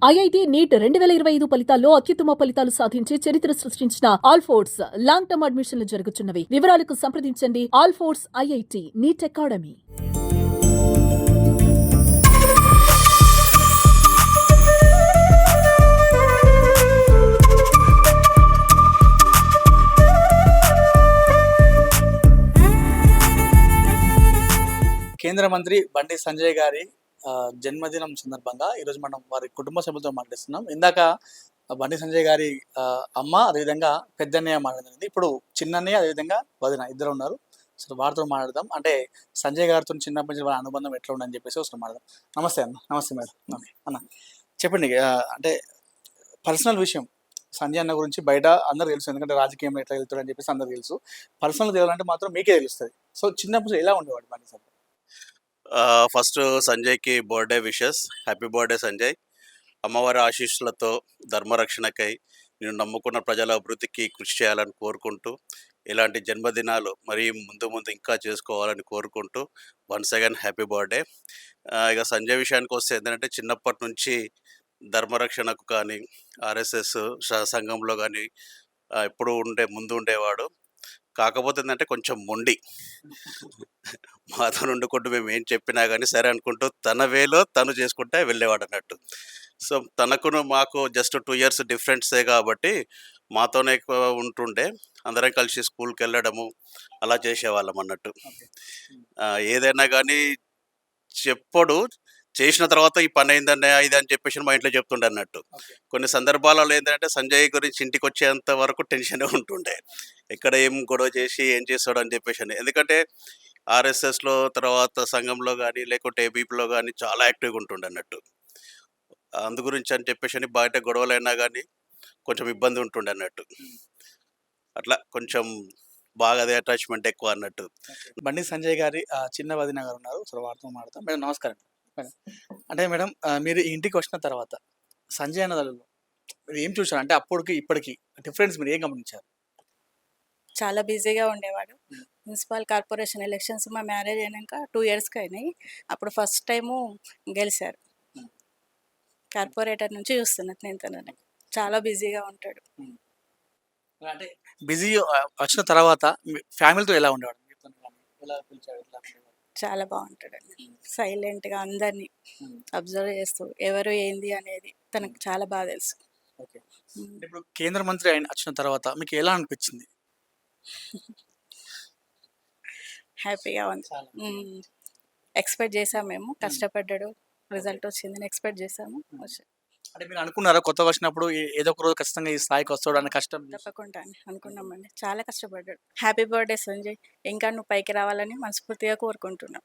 IIT NEET 2025 ఫలితాల్లో అత్యుత్తమ ఫలితాలు సాధించి చరిత్ర సృష్టించిన ఆల్ఫోర్డ్స్ లాంగ్ టర్మ్ అడ్మిషన్లు జరుగుతున్నవి. వివరాలకు సంప్రదించండి ఆల్ఫోర్డ్స్ ఐఐటి నీట్ అకాడమీ. కేంద్ర మంత్రి బండి సంజయ్ గారి జన్మదినం సందర్భంగా ఈరోజు మనం వారి కుటుంబ సభ్యులతో మాట్లాడుతున్నాం. ఇందాక బండి సంజయ్ గారి అమ్మ, అదేవిధంగా పెద్దన్నయ్య మాట్లాడింది. ఇప్పుడు చిన్నన్నయ్య, అదేవిధంగా వదిన ఇద్దరు ఉన్నారు. అసలు వారితో మాట్లాడదాం. అంటే సంజయ్ గారితో చిన్నప్పటి నుంచి వాళ్ళ అనుబంధం ఎట్లా ఉందని చెప్పేసి ఒకసారి మాట్లాడదాం. నమస్తే అన్న. నమస్తే మేడం. అన్న చెప్పండి. అంటే పర్సనల్ విషయం సంజయ్ అన్న గురించి బయట అందరూ తెలుసు, ఎందుకంటే రాజకీయంలో ఎట్లా వెళ్తాడని చెప్పేసి అందరూ తెలుసు. పర్సనల్ తెలియాలంటే మాత్రం మీకే తెలుస్తుంది. సో చిన్నప్పుడు ఎలా ఉండేవాడు బండి సంజయ్? ఫస్ట్ సంజయ్కి birthday wishes. Happy birthday Sanjay. అమ్మవారి ఆశీస్సులతో ధర్మరక్షణకై నేను నమ్ముకున్న ప్రజల అభివృద్ధికి కృషి చేయాలని కోరుకుంటూ, ఇలాంటి జన్మదినాలు మరీ ముందు ముందు ఇంకా చేసుకోవాలని కోరుకుంటూ వన్స్ అగైన్ హ్యాపీ బర్త్డే. ఇక సంజయ్ విషయానికి వస్తే ఏంటంటే చిన్నప్పటి నుంచి ధర్మరక్షణకు కానీ ఆర్ఎస్ఎస్ సంఘంలో కానీ ఎప్పుడు ముందు ఉండేవాడు. కాకపోతే ఏంటంటే కొంచెం మొండి. మాతో వండుకుంటూ మేము ఏం చెప్పినా కానీ సరే అనుకుంటూ తన వేలో తను చేసుకుంటే వెళ్ళేవాడు అన్నట్టు. సో తనకును మాకు జస్ట్ 2 years డిఫరెన్సే కాబట్టి మాతోనే ఎక్కువ ఉంటుండే. అందరం కలిసి స్కూల్కి వెళ్ళడము అలా చేసేవాళ్ళం అన్నట్టు. ఏదైనా కానీ చెప్పడు, చేసిన తర్వాత ఈ పని అయిందనే ఇది అని చెప్పేసి మా ఇంట్లో చెప్తుండే అన్నట్టు. కొన్ని సందర్భాలలో ఏంటంటే సంజయ్ గురించి ఇంటికి వచ్చేంత వరకు టెన్షనే ఉంటుండే, ఎక్కడ ఏం గొడవ చేసి ఏం చేస్తాడు అని చెప్పేసి. ఎందుకంటే ఆర్ఎస్ఎస్లో తర్వాత సంఘంలో కానీ లేకుంటే ఏబీపీలో కానీ చాలా యాక్టివ్గా ఉంటుండే అన్నట్టు. అందు గురించి అని చెప్పేసి బయట గొడవలైనా కానీ కొంచెం ఇబ్బంది ఉంటుండే అన్నట్టు. అట్లా కొంచెం బాగా అదే అటాచ్మెంట్ ఎక్కువ అన్నట్టు. బండి సంజయ్ గారి చిన్న వదిన గారు ఉన్నారు. సో వారితో మాట్లాడతాం. మేడం నమస్కారం. మేడం అంటే మేడం మీరు ఈ ఇంటికి వచ్చిన తర్వాత సంజయ్ అన్నదాలలో మీరు ఏం చూసారు? అంటే అప్పటికి ఇప్పటికి డిఫరెన్స్ మీరు ఏం గమనించారు? చాలా బిజీగా ఉండేవాడు. మున్సిపల్ కార్పొరేషన్ ఎలక్షన్స్ మా మ్యారేజ్ అయినాక 2 yearsకి అయినాయి. అప్పుడు ఫస్ట్ టైము గెలిచారు. కార్పొరేటర్ నుంచి చూస్తున్నట్టు నేను తనని. చాలా బిజీగా ఉంటాడు. అంటే బిజీ వచ్చిన తర్వాత ఫ్యామిలీతో ఎలా ఉండేవాడు? ఎలా పిలిచాడు? చాలా బాగుంటాడండి. సైలెంట్గా అందరినీ అబ్జర్వ్ చేస్తూ ఎవరు ఏంది అనేది తనకు చాలా బాగా తెలుసు. ఓకే. ఇప్పుడు కేంద్ర మంత్రి ఆయన వచ్చిన తర్వాత మీకు ఎలా అనిపించింది? హ్యాపీగా ఉంది. ఎక్స్పెక్ట్ చేసాం మేము, కష్టపడ్డాడు, రిజల్ట్ వచ్చిందని ఎక్స్పెక్ట్ చేసాము. అంటే మీరు అనుకున్నారా కొత్తగా వచ్చినప్పుడు ఏదో ఒక రోజు ఖచ్చితంగా ఈ స్థాయికి వస్తాడు అనే కష్టం? తప్పకుండా అనుకున్నామండి. చాలా కష్టపడ్డాడు. Happy birthday Sanjay. ఇంకా నువ్వు పైకి రావాలని మనస్ఫూర్తిగా కోరుకుంటున్నాం.